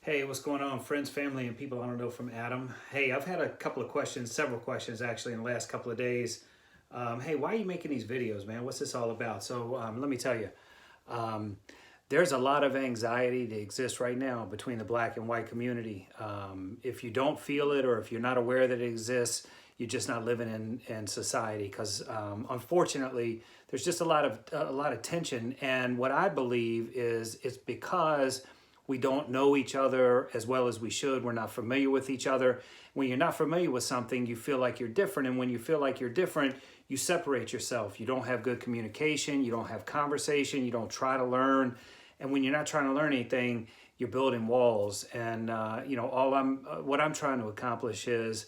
Hey, what's going on, friends, family, and people I don't know from Adam? Hey, I've had a couple of questions, several questions actually, in the last couple of days. Hey, why are you making these videos, man? What's this all about? So, let me tell you, um, there's a lot of anxiety that exists right now between the black and white community. If you don't feel it or if you're not aware that it exists, you're just not living in society because unfortunately, there's just a lot of tension. And what I believe is it's because we don't know each other as well as we should. We're not familiar with each other. When you're not familiar with something, you feel like you're different. And when you feel like you're different, you separate yourself. You don't have good communication. You don't have conversation. You don't try to learn. And when you're not trying to learn anything, you're building walls. And what I'm trying to accomplish is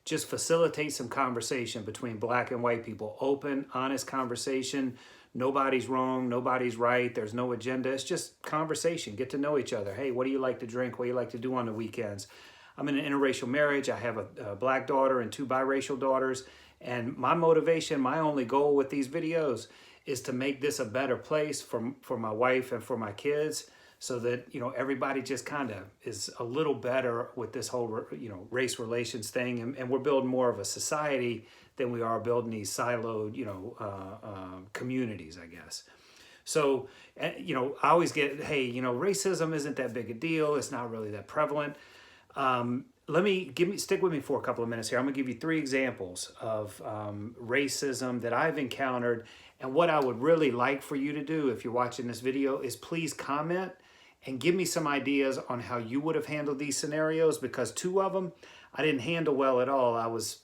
just facilitate some conversation between black and white people. Open, honest conversation. Nobody's wrong, nobody's right. There's no agenda. It's just conversation. Get to know each other. Hey, what do you like to drink? What do you like to do on the weekends? I'm in an interracial marriage. I have a black daughter and two biracial daughters. And my motivation, my only goal with these videos is to make this a better place for my wife and for my kids so that, everybody just kind of is a little better with this whole, race relations thing. And we're building more of a society than we are building these siloed, communities, I guess. So, I always get, hey, racism isn't that big a deal. It's not really that prevalent. Stick with me for a couple of minutes here. I'm gonna give you three examples of racism that I've encountered. And what I would really like for you to do if you're watching this video is please comment and give me some ideas on how you would have handled these scenarios, because two of them I didn't handle well at all. I was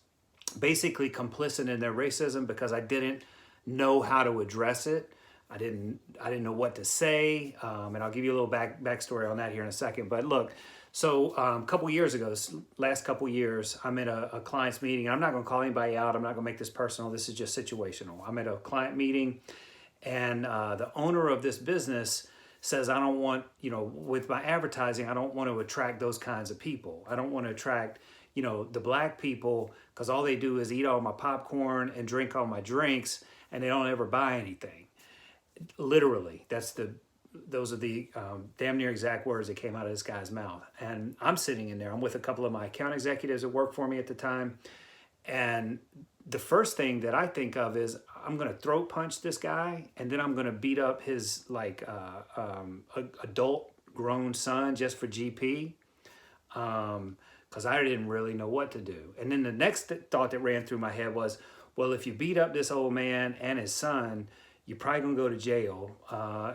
basically complicit in their racism because I didn't know how to address it. I didn't know what to say, and I'll give you a little backstory on that here in a second. But look, so a couple years ago, this last couple years, I'm at a client's meeting. I'm not going to call anybody out. I'm not going to make this personal. This is just situational. I'm at a client meeting, and the owner of this business says, I don't want, with my advertising, I don't want to attract those kinds of people. I don't want to attract, the black people, because all they do is eat all my popcorn and drink all my drinks, and they don't ever buy anything. Literally, those are the damn near exact words that came out of this guy's mouth. And I'm sitting in there. I'm with a couple of my account executives that worked for me at the time. And the first thing that I think of is I'm going to throat punch this guy, and then I'm going to beat up his adult grown son just for GP, because I didn't really know what to do. And then the next thought that ran through my head was, well, if you beat up this old man and his son, you're probably gonna go to jail.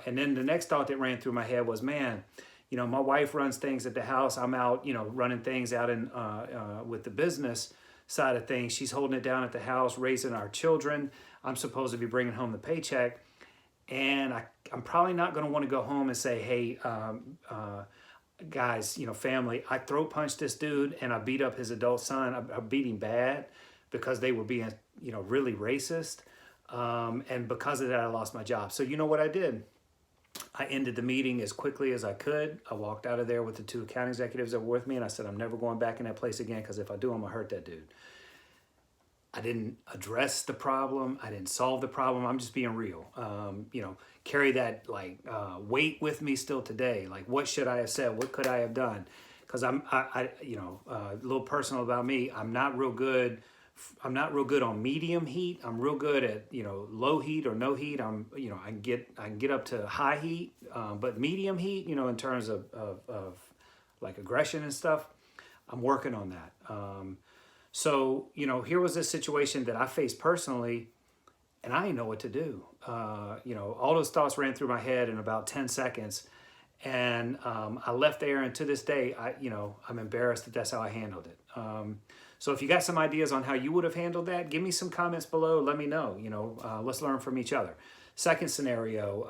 And then the next thought that ran through my head was, man, my wife runs things at the house. I'm out, running things out in with the business side of things. She's holding it down at the house, raising our children. I'm supposed to be bringing home the paycheck. And I'm probably not gonna wanna go home and say, hey, guys, family, I throat punched this dude and I beat up his adult son. I beat him bad because they were being, really racist. And because of that, I lost my job. So you know what I did? I ended the meeting as quickly as I could. I walked out of there with the two account executives that were with me, and I said, I'm never going back in that place again, because if I do, I'm going to hurt that dude. I didn't address the problem. I didn't solve the problem. I'm just being real. Carry that weight with me still today. Like, what should I have said? What could I have done? Because a little personal about me. I'm not real good on medium heat. I'm real good at low heat or no heat. I can get up to high heat, but medium heat, in terms of like aggression and stuff, I'm working on that. So here was this situation that I faced personally, and I didn't know what to do. All those thoughts ran through my head in about 10 seconds, and I left there. And to this day, I'm embarrassed that that's how I handled it. So if you got some ideas on how you would have handled that, give me some comments below. Let me know. Let's learn from each other. Second scenario,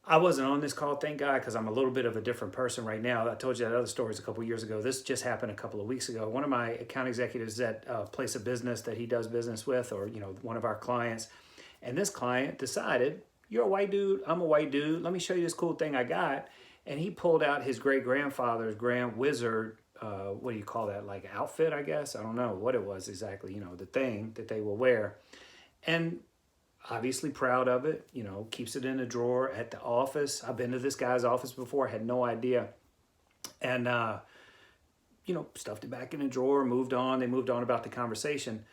I wasn't on this call, thank God, because I'm a little bit of a different person right now. I told you that other stories a couple years ago. This just happened a couple of weeks ago. One of my account executives at a place of business that he does business with, or one of our clients, and this client decided, you're a white dude, I'm a white dude, let me show you this cool thing I got. And he pulled out his great-grandfather's Grand Wizard, what do you call that, like outfit, I guess? I don't know what it was exactly, the thing that they will wear. And obviously proud of it, keeps it in a drawer at the office. I've been to this guy's office before, had no idea. And, you know, stuffed it back in a drawer, moved on. They moved on about the conversation.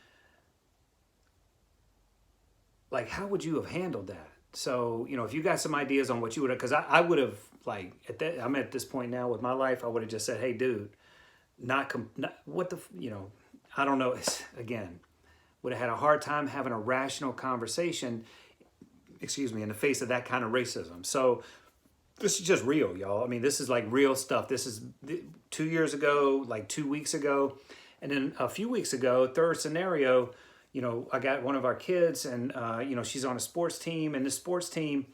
Like, how would you have handled that? So, you know, if you got some ideas on what you would have, because I would have, like, I'm at this point now with my life, I would have just said, hey, dude, not what the, you know, I don't know. It's, again, would have had a hard time having a rational conversation, excuse me, in the face of that kind of racism. So this is just real, y'all. I mean, this is like real stuff. This is 2 years ago, like 2 weeks ago. And then a few weeks ago, third scenario, you know, I got one of our kids and, you know, she's on a sports team, and the sports team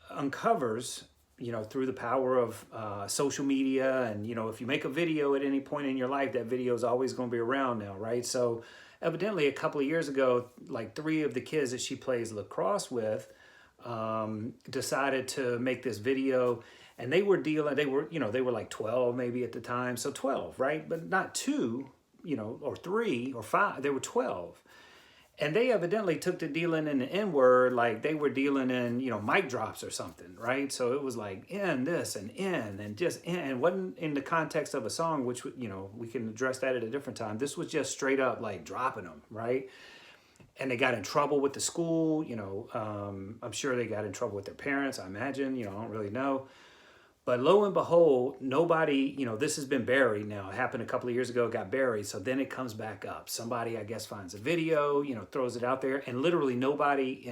uncovers, you know, through the power of social media. And, you know, if you make a video at any point in your life, that video is always going to be around now, right? So evidently a couple of years ago, like 3 of the kids that she plays lacrosse with decided to make this video, and they were, you know, they were like 12 maybe at the time. So 12, right? But not 2, you know, or 3 or 5, they were 12. And they evidently took to dealing in the N-word like they were dealing in, you know, mic drops or something, right? So it was like in this and in and just in, and wasn't in the context of a song, which, you know, we can address that at a different time. This was just straight up like dropping them, right? And they got in trouble with the school, you know, I'm sure they got in trouble with their parents, I imagine, you know, I don't really know. But lo and behold, nobody, you know, this has been buried now. It happened a couple of years ago, it got buried. So then it comes back up. Somebody, I guess, finds a video, you know, throws it out there. And literally nobody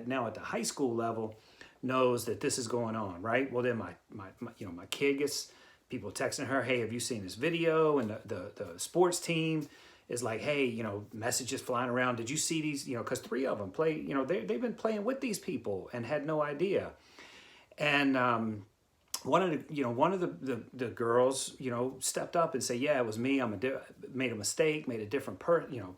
now at the high school level knows that this is going on, right? Well, then you know, my kid gets people texting her, hey, have you seen this video? And the sports team is like, hey, you know, messages flying around. Did you see these? You know, because 3 of them play, you know, they've been playing with these people and had no idea. And, one of the girls, you know, stepped up and said, yeah, it was me. Made a mistake, made a different you know,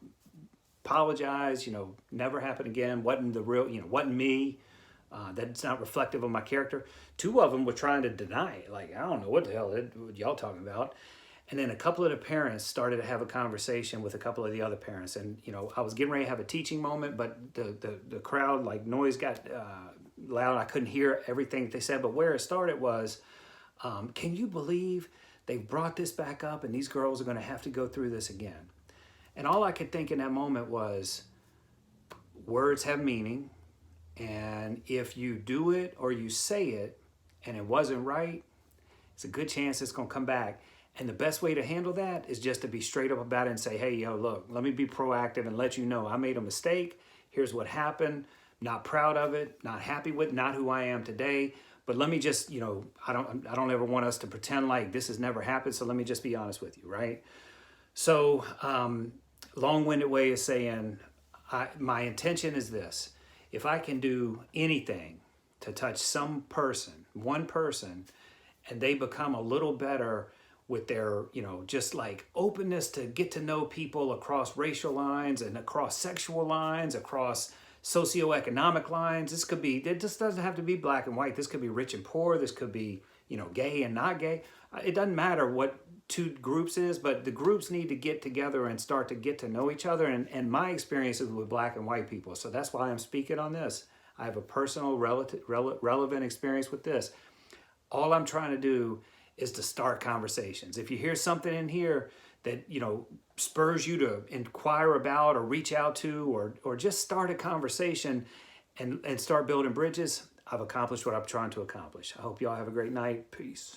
apologized, you know, never happened again. Wasn't the real, you know, wasn't me. That's not reflective of my character. 2 of them were trying to deny it. Like, I don't know what the hell what y'all talking about. And then a couple of the parents started to have a conversation with a couple of the other parents. And, you know, I was getting ready to have a teaching moment, but the crowd, like, noise got loud. I couldn't hear everything that they said. But where it started was, can you believe they brought this back up and these girls are going to have to go through this again? And all I could think in that moment was, words have meaning. And if you do it or you say it and it wasn't right, it's a good chance it's going to come back. And the best way to handle that is just to be straight up about it and say, hey, yo, look, let me be proactive and let you know I made a mistake. Here's what happened. Not proud of it, not happy with, not who I am today. But let me just, you know, I don't ever want us to pretend like this has never happened. So let me just be honest with you, right? So long-winded way of saying, my intention is this. If I can do anything to touch some person, one person, and they become a little better with their, you know, just like openness to get to know people across racial lines and across sexual lines, across socioeconomic lines. This could be, it just doesn't have to be black and white. This could be rich and poor. This could be, you know, gay and not gay. It doesn't matter what 2 groups is, but the groups need to get together and start to get to know each other. And my experience is with black and white people. So that's why I'm speaking on this. I have a personal relevant experience with this. All I'm trying to do is to start conversations. If you hear something in here that, you know, spurs you to inquire about or reach out to or just start a conversation and start building bridges, I've accomplished what I'm trying to accomplish. I hope y'all have a great night. Peace.